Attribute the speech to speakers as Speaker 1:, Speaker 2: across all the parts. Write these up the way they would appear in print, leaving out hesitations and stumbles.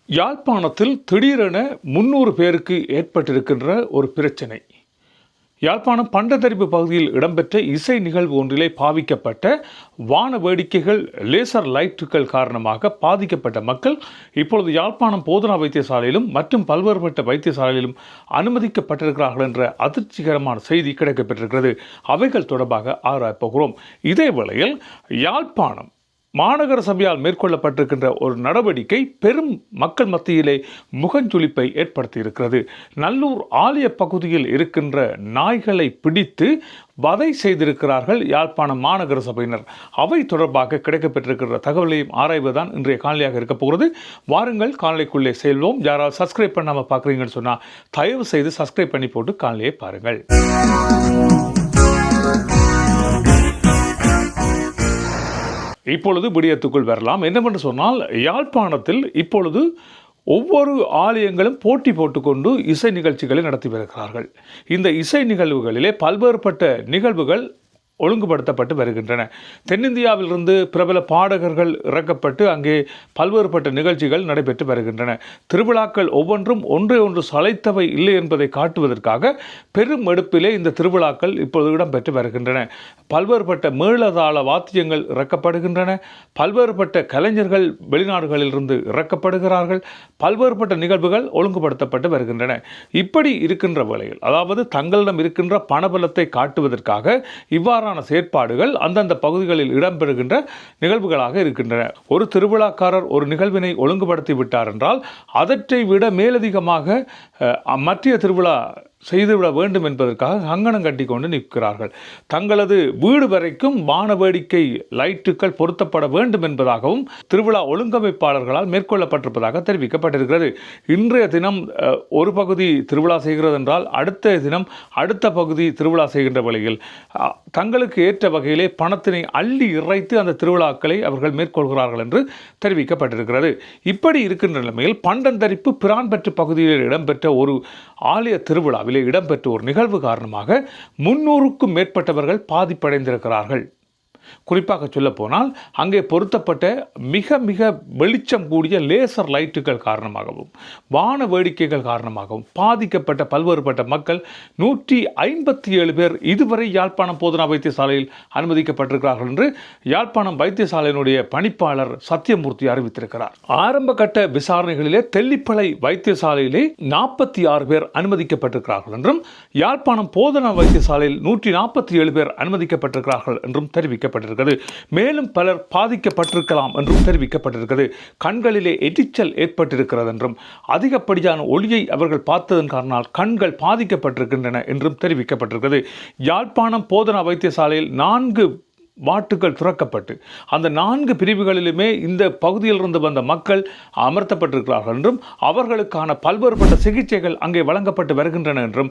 Speaker 1: யாழ்ப்பாணத்தில் திடீரென 300 பேருக்கு ஏற்பட்டிருக்கின்ற ஒரு பிரச்சனை. யாழ்ப்பாணம் பண்டத்தரிப்பு பகுதியில் இடம்பெற்ற இசை நிகழ்வு ஒன்றிலே பாவிக்கப்பட்ட வான வேடிக்கைகள், லேசர் லைட்டுகள் காரணமாக பாதிக்கப்பட்ட மக்கள் இப்பொழுது யாழ்ப்பாணம் போதனா வைத்தியசாலையிலும் மற்றும் பல்வேறுபட்ட வைத்தியசாலையிலும் அனுமதிக்கப்பட்டிருக்கிறார்கள் என்ற அதிர்ச்சிகரமான செய்தி கிடைக்கப்பெற்றிருக்கிறது. அவைகள் தொடர்பாக ஆராயப்போகிறோம். இதே வேளையில் யாழ்ப்பாணம் மாநகர சபையால் மேற்கொள்ளப்பட்டிருக்கின்ற ஒரு நடவடிக்கை பெரும் மக்கள் மத்தியிலே முகஞ்சுளிப்பை ஏற்படுத்தியிருக்கிறது. நல்லூர் ஆலய பகுதியில் இருக்கின்ற நாய்களை பிடித்து வதை செய்திருக்கிறார்கள் யாழ்ப்பாணம் மாநகர சபையினர். அவை தொடர்பாக கிடைக்கப்பெற்றிருக்கிற தகவலையும் ஆராய்வதுதான் இன்றைய காணொலியாக இருக்க போகிறது. வாருங்கள் காணொலிக்குள்ளே செல்வோம். யாராவது சப்ஸ்கிரைப் பண்ணாமல் பார்க்குறீங்கன்னு சொன்னால் தயவு செய்து சப்ஸ்கிரைப் பண்ணி போட்டு காணொலியை பாருங்கள். இப்பொழுது விடயத்துக்குள் வரலாம். என்னவென்று சொன்னால், யாழ்ப்பாணத்தில் இப்பொழுது ஒவ்வொரு ஆலயங்களும் போட்டி போட்டுக்கொண்டு இசை நிகழ்ச்சிகளை நடத்தி வருகிறார்கள். இந்த இசை நிகழ்வுகளிலே பல்வேறுபட்ட நிகழ்வுகள் ஒழுங்குபடுத்தப்பட்டு வருகின்றன. தென்னிந்தியாவிலிருந்து பிரபல பாடகர்கள் இறக்கப்பட்டு அங்கே பல்வேறுபட்ட நிகழ்ச்சிகள் நடைபெற்று வருகின்றன. திருவிழாக்கள் ஒவ்வொன்றும் ஒன்றை ஒன்று சளைத்தவை இல்லை என்பதை காட்டுவதற்காக பெரும் எடுப்பிலே இந்த திருவிழாக்கள் இப்பொழுது இடம்பெற்று வருகின்றன. பல்வேறுபட்ட மேளதாள வாத்தியங்கள் இறக்கப்படுகின்றன. பல்வேறுபட்ட கலைஞர்கள் வெளிநாடுகளிலிருந்து இறக்கப்படுகிறார்கள். பல்வேறுபட்ட நிகழ்வுகள் ஒழுங்குபடுத்தப்பட்டு வருகின்றன. இப்படி இருக்கின்ற வேளையில், அதாவது தங்களிடம் இருக்கின்ற பணபலத்தை காட்டுவதற்காக இவ்வாறு செயற்பாடுகள் அந்தந்த பகுதிகளில் இடம்பெறுகின்ற நிகழ்வுகளாக இருக்கின்றன. ஒரு திருவிழாக்காரர் ஒரு நிகழ்வினை ஒழுங்குபடுத்தி விட்டார் என்றால் அதற்றை விட மேலதிகமாக மற்ற திருவிழா செய்துவிட வேண்டும் என்பதற்காக கங்கணம் கட்டி கொண்டு நிற்கிறார்கள். தங்களது வீடு வரைக்கும் வான வேடிக்கை லைட்டுகள் பொருத்தப்பட வேண்டும் என்பதாகவும் திருவிழா ஒழுங்கமைப்பாளர்களால் மேற்கொள்ளப்பட்டிருப்பதாக தெரிவிக்கப்பட்டிருக்கிறது. இன்றைய தினம் ஒரு பகுதி திருவிழா செய்கிறது என்றால் அடுத்த தினம் அடுத்த பகுதி திருவிழா செய்கின்ற வழியில் தங்களுக்கு ஏற்ற வகையிலே பணத்தினை அள்ளி இறைத்து அந்த திருவிழாக்களை அவர்கள் மேற்கொள்கிறார்கள் என்று தெரிவிக்கப்பட்டிருக்கிறது. இப்படி இருக்கின்ற நிலைமையில் பண்டந்தரிப்பு பிரான்பற்று பகுதியில் இடம்பெற்ற ஒரு ஆலய திருவிழாவில் இடம்பெற்ற ஒரு நிகழ்வு காரணமாக 300க்கும் மேற்பட்டவர்கள் பாதிப்படைந்திருக்கிறார்கள். குறிப்பாக சொல்ல போனால் அங்கே பொருத்தப்பட்ட மிக மிக வெளிச்சம் கூடிய லேசர் லைட்டுகள் காரணமாகவும் வான வேடிக்கைகள் காரணமாகவும் பாதிக்கப்பட்ட பல்வேறுபட்ட மக்கள் 157 பேர் இதுவரை யாழ்ப்பாணம் போதனா வைத்தியசாலையில் அனுமதிக்கப்பட்டிருக்கிறார்கள் என்று யாழ்ப்பாணம் வைத்தியசாலையினுடைய பணிப்பாளர் சத்தியமூர்த்தி அறிவித்திருக்கிறார். ஆரம்ப கட்ட விசாரணைகளிலே தெல்லிப்பளை வைத்தியசாலையிலே 46 பேர் அனுமதிக்கப்பட்டிருக்கிறார்கள் என்றும் யாழ்ப்பாணம் போதனா வைத்தியசாலையில் 147 பேர் அனுமதிக்கப்பட்டிருக்கிறார்கள் என்றும் தெரிவிக்கப்பட்டிருக்கிறது. மேலும் பலர் பாதிக்கப்பட்டிருக்கலாம் என்றும் தெரிவிக்கப்பட்டிருக்கிறது. கண்களிலே எரிச்சல் ஏற்பட்டிருக்கிறது என்றும் அதிகப்படியான ஒளியை அவர்கள் பார்த்ததன் காரணத்தால் கண்கள் பாதிக்கப்பட்டிருக்கின்றன என்றும் தெரிவிக்கப்பட்டிருக்கிறது. யாழ்ப்பாணம் போதனா வைத்தியசாலையில் 4 வாட்டுகள் துறக்கப்பட்டு அந்த 4 பிரிவுகளிலுமே இந்த பகுதியில் இருந்து வந்த மக்கள் அமர்த்தப்பட்டிருக்கிறார்கள் என்றும் அவர்களுக்கான பல்வேறுபட்ட சிகிச்சைகள் அங்கே வழங்கப்பட்டு வருகின்றன என்றும்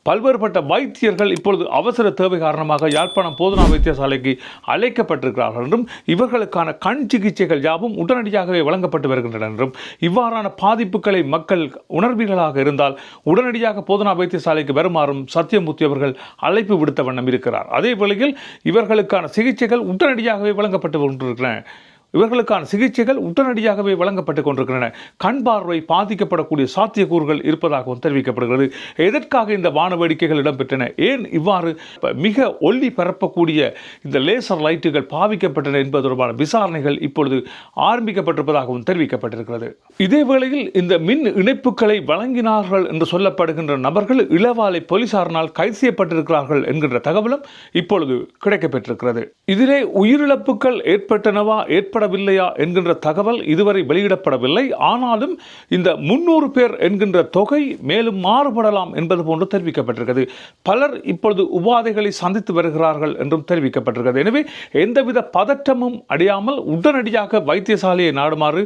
Speaker 1: பல்வேறுபட்ட வைத்தியர்கள் இப்பொழுது அவசர தேவை காரணமாக யாழ்ப்பாணம் போதனா வைத்தியசாலைக்கு அழைக்கப்பட்டிருக்கிறார்கள் என்றும் இவர்களுக்கான கண் சிகிச்சைகள் யாவும் உடனடியாகவே வழங்கப்பட்டு வருகின்றன என்றும் இவ்வாறான பாதிப்புகளை மக்கள் உணர்வீர்களாக இருந்தால் உடனடியாக போதனா வைத்தியசாலைக்கு வருமாறும் சத்தியமூர்த்தி அவர்கள் அழைப்பு விடுத்த வண்ணம் இருக்கிறார். அதே வேளையில் இவர்களுக்கான சிகிச்சைகள் உடனடியாகவே வழங்கப்பட்டு கொண்டிருக்கின்றன. இவர்களுக்கான சிகிச்சைகள் உடனடியாகவே வழங்கப்பட்டுக் கொண்டிருக்கின்றன. கண் பார்வை பாதிக்கப்படக்கூடிய சாத்தியக்கூறுகள் இருப்பதாகவும் தெரிவிக்கப்படுகிறது. எதற்காக இந்த வான வேடிக்கைகள் இடம்பெற்றன, ஏன் இவ்வாறு மிக ஒளி பரப்பக்கூடிய இந்த லேசர் லைட்டுகள் பாவிக்கப்பட்டன என்பது தொடர்பான விசாரணைகள் இப்பொழுது ஆரம்பிக்கப்பட்டிருப்பதாகவும் தெரிவிக்கப்பட்டிருக்கிறது. இதே வேளையில் இந்த மின் இணைப்புகளை வழங்கினார்கள் என்று சொல்லப்படுகின்ற நபர்கள் இளவாலை போலீசாரினால் கைது செய்யப்பட்டிருக்கிறார்கள் என்கின்ற தகவலும் இப்பொழுது கிடைக்கப்பெற்றிருக்கிறது. இதிலே உயிரிழப்புகள் ஏற்பட்டனவா வில்லையா என்கின்ற தகவல் இதுவரை வெளியிடப்படவில்லை. ஆனாலும் இந்த 300 பேர் என்கின்ற தொகை மேலும் மாறுபடலாம் என்பது போன்று தெரிவிக்கப்பட்டிருக்கிறது. பலர் இப்பொழுது உபாதைகளை சந்தித்து வருகிறார்கள் என்றும் தெரிவிக்கப்பட்டிருக்கிறது. எனவே எந்தவித பதற்றமும் அடையாமல் உடனடியாக வைத்தியசாலையை நாடுமாறு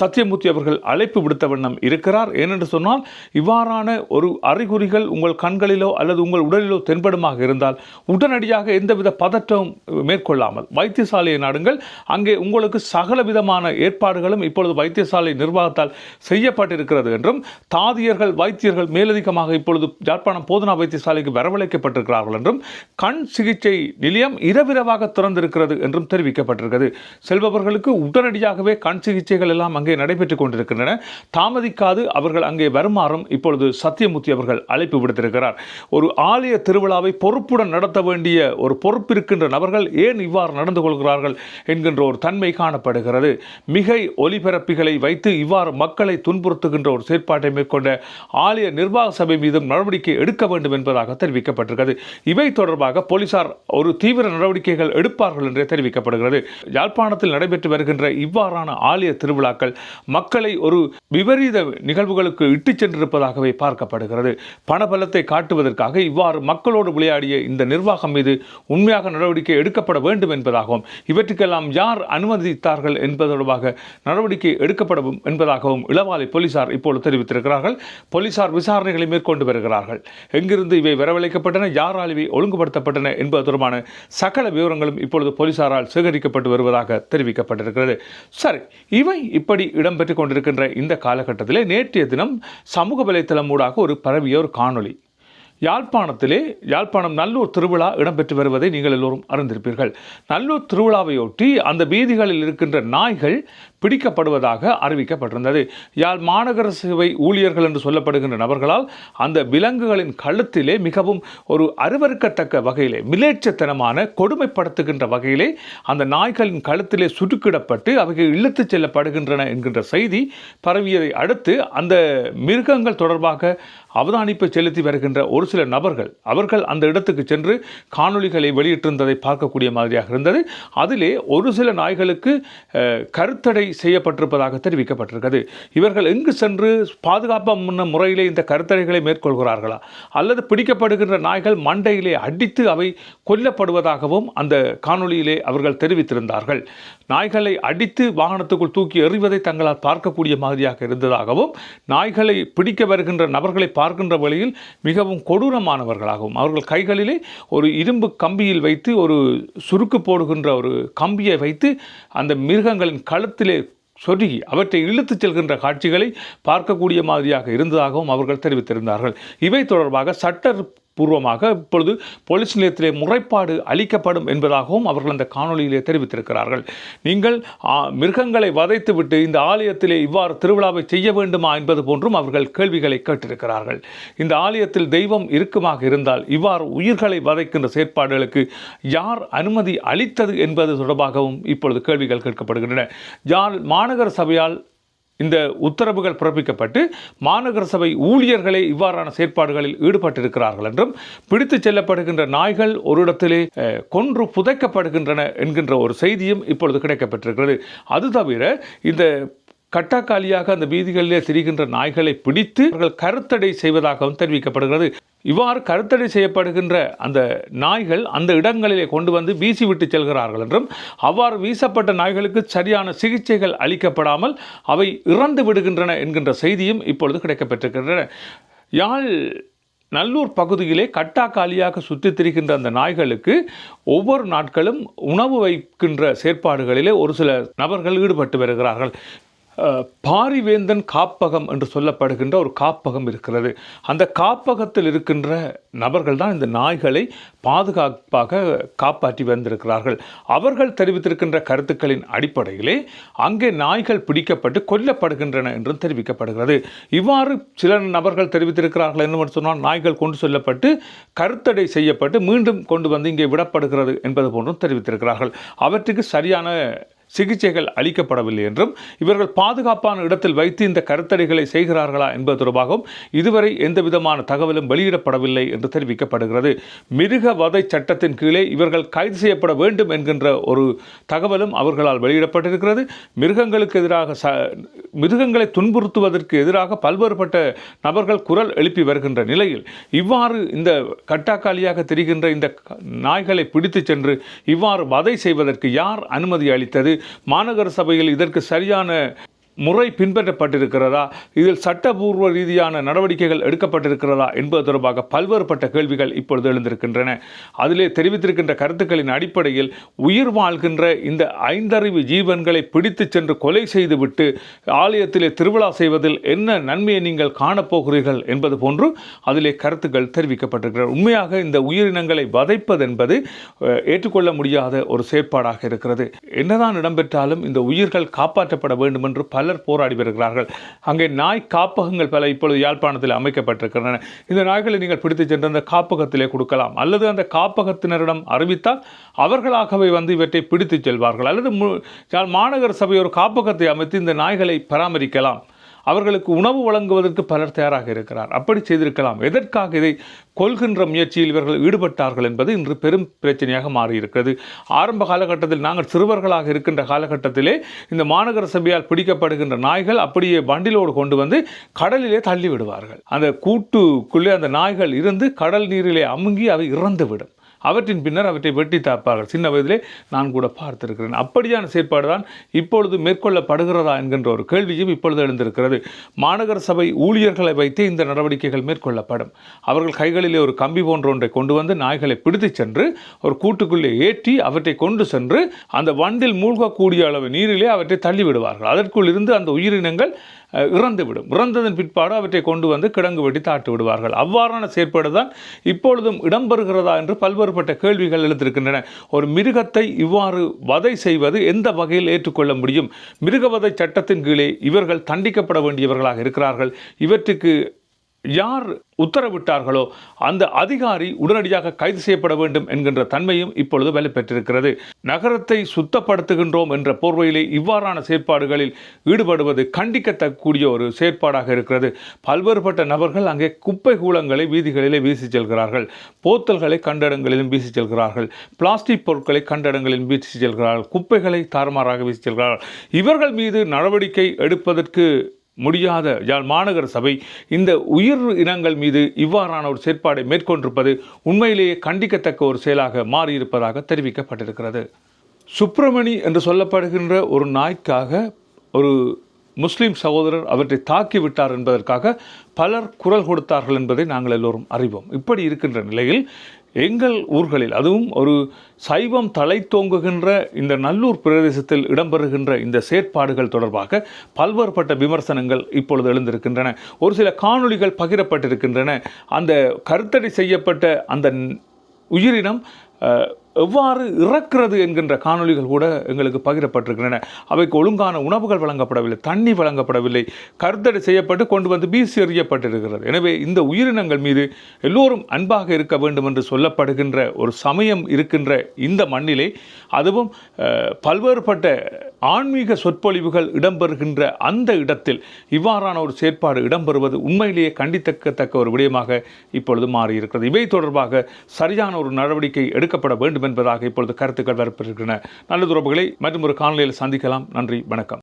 Speaker 1: சத்தியமூர்த்தி அவர்கள் அழைப்பு விடுத்த வண்ணம் இருக்கிறார். ஏனென்று சொன்னால் இவ்வாறான ஒரு அறிகுறிகள் உங்கள் கண்களிலோ அல்லது உங்கள் உடலிலோ தென்படுமாக இருந்தால் உடனடியாக எந்தவித பதற்றமும் மேற்கொள்ளாமல் வைத்தியசாலையை நாடுங்கள். அங்கே உங்களுக்கு அவர்களுக்கு சகல விதமான ஏற்பாடுகளும் இப்பொழுது வைத்தியசாலை நிர்வாகத்தால் செய்யப்பட்டிருக்கிறது என்றும் தாதியர்கள் வைத்தியர்கள் மேலதிகமாக இப்பொழுது யாழ்ப்பாணம் போதனா வைத்தியசாலைக்கு வரவழைக்கப்பட்டிருக்கிறார்கள் என்றும் கண் சிகிச்சை நிலையம் இரவிரவாக திறந்திருக்கிறது என்றும் தெரிவிக்கப்பட்டிருக்கிறது. செல்பவர்களுக்கு உடனடியாகவே கண் சிகிச்சைகள் எல்லாம் அங்கே நடைபெற்றுக் கொண்டிருக்கின்றன. தாமதிக்காது அவர்கள் அங்கே வருமாறும் இப்பொழுது சத்தியமூர்த்தி அவர்கள் அழைப்பு விடுத்திருக்கிறார். ஒரு ஆலய திருவிழாவை பொறுப்புடன் நடத்த வேண்டிய ஒரு பொறுப்பிருக்கின்ற நபர்கள் ஏன் இவ்வாறு நடந்து கொள்கிறார்கள் என்கின்ற ஒரு தன்மை காணப்படுகிறது. மிகை ஒலிபரப்பிகளை வைத்து இவ்வாறு மக்களை துன்புறுத்துகின்ற ஒரு செயற்பாட்டை மேற்கொண்ட ஆலய நிர்வாக சபை மீதும் நடவடிக்கை எடுக்க வேண்டும் என்பதாக தெரிவிக்கப்பட்டிருக்கிறது. இவை தொடர்பாக போலீசார் ஒரு தீவிர நடவடிக்கைகள் எடுப்பார்கள் என்றே தெரிவிக்கப்படுகிறது. யாழ்ப்பாணத்தில் நடைபெற்று வருகின்ற இவ்வாறான ஆலய திருவிழாக்கள் மக்களை ஒரு விபரீத நிகழ்வுகளுக்கு இட்டுச் சென்றிருப்பதாகவே பார்க்கப்படுகிறது. பணபலத்தை காட்டுவதற்காக இவ்வாறு மக்களோடு விளையாடிய இந்த நிர்வாகம் மீது உண்மையாக நடவடிக்கை எடுக்கப்பட வேண்டும் என்பதாகவும் இவற்றுக்கெல்லாம் யார் அனுமதித்தார்கள் என்பது தொடர்பாக நடவடிக்கை எடுக்கப்படும் என்பதாகவும் இளவாலை போலீசார் இப்பொழுது தெரிவித்திருக்கிறார்கள். போலீசார் விசாரணைகளை மேற்கொண்டு வருகிறார்கள். எங்கிருந்து இவை வரவழைக்கப்பட்டன, யாரால் இவை ஒழுங்குபடுத்தப்பட்டன என்பது தொடர்பான சகல விவரங்களும் இப்பொழுது போலீசாரால் சேகரிக்கப்பட்டு வருவதாக தெரிவிக்கப்பட்டிருக்கிறது. சரி, இவை இப்படி இடம்பெற்றுக் கொண்டிருக்கின்ற இந்த காலகட்டத்திலே நேற்றைய தினம் சமூக வலைத்தளம் ஊடாக ஒரு பரவிய ஒரு காணொளி. யாழ்ப்பாணம் நல்லூர் திருவிழா இடம்பெற்று வருவதை நீங்கள் எல்லோரும் அறிந்திருப்பீர்கள். நல்லூர் திருவிழாவையொட்டி அந்த வீதிகளில் இருக்கின்ற நாய்கள் பிடிக்கப்படுவதாக அறிவிக்கப்பட்டிருந்தது. யாழ் மாநகர சேவை ஊழியர்கள் என்று சொல்லப்படுகின்ற நபர்களால் அந்த விலங்குகளின் கழுத்திலே மிகவும் ஒரு அருவருக்கத்தக்க வகையிலே மிலேச்சத்தனமான கொடுமைப்படுத்துகின்ற வகையிலே அந்த நாய்களின் கழுத்திலே சுட்டுக்கிடப்பட்டு அவைகள் இழுத்துச் செல்லப்படுகின்றன என்கின்ற செய்தி பரவியதை அடுத்து அந்த மிருகங்கள் தொடர்பாக அவதானிப்பை செலுத்தி வருகின்ற ஒரு சில நபர்கள் அவர்கள் அந்த இடத்துக்கு சென்று காணொளிகளை வெளியிட்டிருந்ததை பார்க்கக்கூடிய மாதிரியாக இருந்தது. அதிலே ஒரு சில நாய்களுக்கு கருத்தடை செய்யப்பட்டிருப்பதாக தெரிவிக்கப்பட்டிருக்கிறது. இவர்கள் எங்கு சென்று பாதுகாப்பான முறையிலே இந்த கருத்தடைகளை மேற்கொள்கிறார்களா அல்லது பிடிக்கப்படுகின்ற நாய்கள் மண்டையிலே அடித்து அவை கொல்லப்படுவதாகவும் அந்த காணொளியிலே அவர்கள் தெரிவித்திருந்தார்கள். நாய்களை அடித்து வாகனத்துக்குள் தூக்கி எறிவதை தங்களால் பார்க்கக்கூடிய மாதிரியாக இருந்ததாகவும் நாய்களை பிடிக்க வருகின்ற நபர்களை பார்க்கின்ற வழியில் மிகவும் கொடூரமானவர்களாகவும் அவர்கள் கைகளிலே ஒரு இரும்பு கம்பியில் வைத்து ஒரு சுருக்கு போடுகின்ற ஒரு கம்பியை வைத்து அந்த மிருகங்களின் கழுத்திலே சொருகி அவற்றை இழுத்துச் செல்கின்ற காட்சிகளை பார்க்கக்கூடிய மாதிரியாக இருந்ததாகவும் அவர்கள் தெரிவித்திருந்தார்கள். இவை தொடர்பாக பூர்வமாக இப்பொழுது போலீஸ் நிலையத்திலே முறைப்பாடு அளிக்கப்படும் என்பதாகவும் அவர்கள் அந்த காணொளியிலே தெரிவித்திருக்கிறார்கள். நீங்கள் மிருகங்களை வதைத்துவிட்டு இந்த ஆலயத்திலே இவ்வாறு திருவிழாவை செய்ய வேண்டுமா என்பது போன்றும் அவர்கள் கேள்விகளை கேட்டிருக்கிறார்கள். இந்த ஆலயத்தில் தெய்வம் இருக்குமாக இருந்தால் இவ்வாறு உயிர்களை வதைக்கின்ற செயற்பாடுகளுக்கு யார் அனுமதி அளித்தது என்பது தொடர்பாகவும் இப்பொழுது கேள்விகள் கேட்கப்படுகின்றன. யாழ் மாநகர சபையால் இந்த உத்தரவுகள் பிறப்பிக்கப்பட்டு மாநகர சபை ஊழியர்களே இவ்வாறான செயற்பாடுகளில் ஈடுபட்டிருக்கிறார்கள் என்றும் பிடித்து செல்லப்படுகின்ற நாய்கள் ஒரு இடத்திலே கொன்று புதைக்கப்படுகின்றன என்கின்ற ஒரு செய்தியும் இப்பொழுது கிடைக்கப்பட்டிருக்கிறது. அது தவிர இந்த கட்டாக்காலியாக அந்த வீதிகளிலே திரிகின்ற நாய்களை பிடித்து அவர்கள் கருத்தடை செய்வதாகவும் தெரிவிக்கப்படுகிறது. இவ்வாறு கருத்தடை செய்யப்படுகின்ற அந்த நாய்கள் அந்த இடங்களிலே கொண்டு வந்து வீசிவிட்டு செல்கிறார்கள் என்றும் அவ்வாறு வீசப்பட்ட நாய்களுக்கு சரியான சிகிச்சைகள் அளிக்கப்படாமல் அவை இறந்து விடுகின்றன என்கின்ற செய்தியும் இப்பொழுது கிடைக்கப்பட்டிருக்கின்றன. யாழ் நல்லூர் பகுதியிலே கட்டாக்காலியாக சுற்றித் திரிகின்ற அந்த நாய்களுக்கு ஒவ்வொரு நாட்களும் உணவு வைக்கின்ற செயற்பாடுகளிலே ஒரு சில நபர்கள் ஈடுபட்டு வருகிறார்கள். பாரிவேந்தன் காப்பகம் என்று சொல்லப்படுகின்ற ஒரு காப்பகம் இருக்கிறது. அந்த காப்பகத்தில் இருக்கின்ற நபர்கள் தான் இந்த நாய்களை பாதுகாப்பாக காப்பாற்றி வந்திருக்கிறார்கள். அவர்கள் தெரிவித்திருக்கின்ற கருத்துக்களின் அடிப்படையிலே அங்கே நாய்கள் பிடிக்கப்பட்டு கொல்லப்படுகின்றன என்றும் தெரிவிக்கப்படுகிறது. இவ்வாறு சில நபர்கள் தெரிவித்திருக்கிறார்கள் என்று சொன்னால் நாய்கள் கொண்டு செல்லப்பட்டு கருத்தடை செய்யப்பட்டு மீண்டும் கொண்டு வந்து இங்கே விடப்படுகிறது என்பது போன்றும் தெரிவித்திருக்கிறார்கள். அவற்றுக்கு சரியான சிகிச்சைகள் அளிக்கப்படவில்லை என்றும் இவர்கள் பாதுகாப்பான இடத்தில் வைத்து இந்த கருத்தடைகளை செய்கிறார்களா என்பது தொடர்பாகவும் இதுவரை எந்த விதமான தகவலும் வெளியிடப்படவில்லை என்று தெரிவிக்கப்படுகிறது. மிருக வதை சட்டத்தின் கீழே இவர்கள் கைது செய்யப்பட வேண்டும் என்கின்ற ஒரு தகவலும் அவர்களால் வெளியிடப்பட்டிருக்கிறது. மிருகங்களை துன்புறுத்துவதற்கு எதிராக பல்வேறுபட்ட நபர்கள் குரல் எழுப்பி வருகின்ற நிலையில் இவ்வாறு இந்த கட்டாக்காலியாக திரிகின்ற இந்த நாய்களை பிடித்து சென்று இவ்வாறு வதை செய்வதற்கு யார் அனுமதி அளித்தது? மாநகர சபையில் இதற்கு சரியான முறை பின்பற்றப்பட்டிருக்கிறதா, இதில் சட்டபூர்வ ரீதியான நடவடிக்கைகள் எடுக்கப்பட்டிருக்கிறதா என்பது தொடர்பாக பல்வேறுபட்ட கேள்விகள் இப்பொழுது எழுந்திருக்கின்றன. அதிலே தெரிவித்திருக்கின்ற கருத்துக்களின் அடிப்படையில் உயிர் வாழ்கின்ற இந்த ஐந்தறிவு ஜீவன்களை பிடித்து சென்று கொலை செய்துவிட்டு ஆலயத்திலே திருவிழா செய்வதில் என்ன நன்மையை நீங்கள் காணப்போகிறீர்கள் என்பது போன்று அதிலே கருத்துக்கள் தெரிவிக்கப்பட்டிருக்கிறது. உண்மையாக இந்த உயிரினங்களை வதைப்பது என்பது ஏற்றுக்கொள்ள முடியாத ஒரு செயற்பாடாக இருக்கிறது. என்னதான் இடம்பெற்றாலும் இந்த உயிர்கள் காப்பாற்றப்பட வேண்டும் என்று பலர் போராடி வருகிறார்கள். அங்கே நாய் காப்பகங்கள் பல இப்பொழுது யாழ்ப்பாணத்தில் அமைக்கப்பட்டிருக்கின்றன. இந்த நாய்களை நீங்கள் பிடித்து சென்று அந்த காப்பகத்திலே கொடுக்கலாம், அல்லது அந்த காப்பகத்தினரிடம் அறிவித்தால் அவர்களாகவே வந்து இவற்றை பிடித்து செல்வார்கள், அல்லது மாநகர சபை ஒரு காப்பகத்தை அமைத்து இந்த நாய்களை பராமரிக்கலாம். அவர்களுக்கு உணவு வழங்குவதற்கு பலர் தயாராக இருக்கிறார். அப்படி செய்திருக்கலாம். எதற்காக இதை கொள்கின்ற முயற்சியில் இவர்கள் ஈடுபட்டார்கள் என்பது இன்று பெரும் பிரச்சனையாக மாறியிருக்கிறது. ஆரம்ப காலகட்டத்தில் நாங்கள் சிறுவர்களாக இருக்கின்ற காலகட்டத்திலே இந்த மாநகர சபையால் பிடிக்கப்படுகின்ற நாய்கள் அப்படியே வண்டிலோடு கொண்டு வந்து கடலிலே தள்ளி விடுவார்கள். அந்த கூட்டுக்குள்ளே அந்த நாய்கள் இருந்து கடல் நீரிலே அமுங்கி அவை இறந்துவிடும். அவற்றின் பின்னர் அவற்றை வெட்டி தாப்பார்கள். சின்ன வயதிலே நான் கூட பார்த்திருக்கிறேன். அப்படியான செயற்பாடு தான் இப்பொழுது மேற்கொள்ளப்படுகிறதா என்கின்ற ஒரு கேள்வியும் இப்பொழுது எழுந்திருக்கிறது. மாநகர சபை ஊழியர்களை வைத்தே இந்த நடவடிக்கைகள் மேற்கொள்ளப்படும். அவர்கள் கைகளிலே ஒரு கம்பி போன்ற ஒன்றை கொண்டு வந்து நாய்களை பிடித்து சென்று ஒரு கூட்டுக்குள்ளே ஏற்றி அவற்றை கொண்டு சென்று அந்த வண்டில் மூழ்கக்கூடிய அளவு நீரிலே அவற்றை தள்ளிவிடுவார்கள். அதற்குள் இருந்து அந்த உயிரினங்கள் இறந்துவிடும். இறந்ததன் பிற்பாடு அவற்றை கொண்டு வந்து கிடங்கு வெட்டி தாட்டு விடுவார்கள். அவ்வாறான செயற்பாடு தான் இப்பொழுதும் இடம்பெறுகிறதா என்று பல்வேறுபட்ட கேள்விகள் எழுந்திருக்கின்றன. ஒரு மிருகத்தை இவ்வாறு வதை செய்வது எந்த வகையில் ஏற்றுக்கொள்ள முடியும்? மிருகவதை சட்டத்தின் கீழே இவர்கள் தண்டிக்கப்பட வேண்டியவர்களாக இருக்கிறார்கள். இவற்றுக்கு யார் உத்தரவிட்டார்களோ அந்த அதிகாரி உடனடியாக கைது செய்யப்பட வேண்டும் என்கின்ற தன்மையும் இப்பொழுது வலுப்பெற்றிருக்கிறது. நகரத்தை சுத்தப்படுத்துகின்றோம் என்ற போர்வையிலே இவ்வாறான செயற்பாடுகளில் ஈடுபடுவது கண்டிக்கத்தக்கூடிய ஒரு செயற்பாடாக இருக்கிறது. பல்வேறுபட்ட நபர்கள் அங்கே குப்பை கூலங்களை வீதிகளிலே வீசி செல்கிறார்கள், போத்தல்களை கண்டடங்களிலும் வீசி செல்கிறார்கள், பிளாஸ்டிக் பொருட்களை கண்டடங்களிலும் வீசி செல்கிறார்கள், குப்பைகளை தாறுமாறாக வீசி செல்கிறார்கள். இவர்கள் மீது நடவடிக்கை எடுப்பதற்கு முடியாத யாழ் மாநகர சபை இந்த உயிர் இனங்கள் மீது இவ்வாறான ஒரு செயற்பாடை மேற்கொண்டிருப்பது உண்மையிலேயே கண்டிக்கத்தக்க ஒரு செயலாக மாறியிருப்பதாக தெரிவிக்கப்பட்டிருக்கிறது. சுப்பிரமணி என்று சொல்லப்படுகின்ற ஒரு நாய்க்காக ஒரு முஸ்லீம் சகோதரர் அவற்றை தாக்கிவிட்டார் என்பதற்காக பலர் குரல் கொடுத்தார்கள் என்பதை நாங்கள் எல்லோரும் அறிவோம். இப்படி இருக்கின்ற நிலையில் எங்கள் ஊர்களில், அதுவும் ஒரு சைவம் தலைத்தோங்குகின்ற இந்த நல்லூர் பிரதேசத்தில் இடம்பெறுகின்ற இந்த செயற்பாடுகள் தொடர்பாக பல்வேறுபட்ட விமர்சனங்கள் இப்பொழுது எழுந்திருக்கின்றன. ஒரு சில காணொளிகள் பகிரப்பட்டிருக்கின்றன. அந்த கருத்தடை செய்யப்பட்ட அந்த உயிரினம் எவ்வாறு இறக்கிறது என்கின்ற காணொளிகள் கூட எங்களுக்கு பகிரப்பட்டிருக்கின்றன. அவைக்கு ஒழுங்கான உணவுகள் வழங்கப்படவில்லை, தண்ணி வழங்கப்படவில்லை, கருத்தடை செய்யப்பட்டு கொண்டு வந்து வீசி எறியப்பட்டிருக்கிறது. எனவே இந்த உயிரினங்கள் மீது எல்லோரும் அன்பாக இருக்க வேண்டும் என்று சொல்லப்படுகின்ற ஒரு சமயம் இருக்கின்ற இந்த மண்ணிலே, அதுவும் பல்வேறுபட்ட ஆன்மீக சொற்பொழிவுகள் இடம்பெறுகின்ற அந்த இடத்தில் இவ்வாறான ஒரு செயற்பாடு இடம்பெறுவது உண்மையிலேயே கண்டிக்கத்தக்க ஒரு விடயமாக இப்பொழுது மாறியிருக்கிறது. இவை தொடர்பாக சரியான ஒரு நடவடிக்கை எடுக்கப்பட வேண்டும் என்பதாக இப்பொழுது கருத்துக்கள் வரப்பட்டிருக்கின்றன. நல்ல உறவுகளை மற்றும் ஒரு காணொலியில் சந்திக்கலாம். நன்றி, வணக்கம்.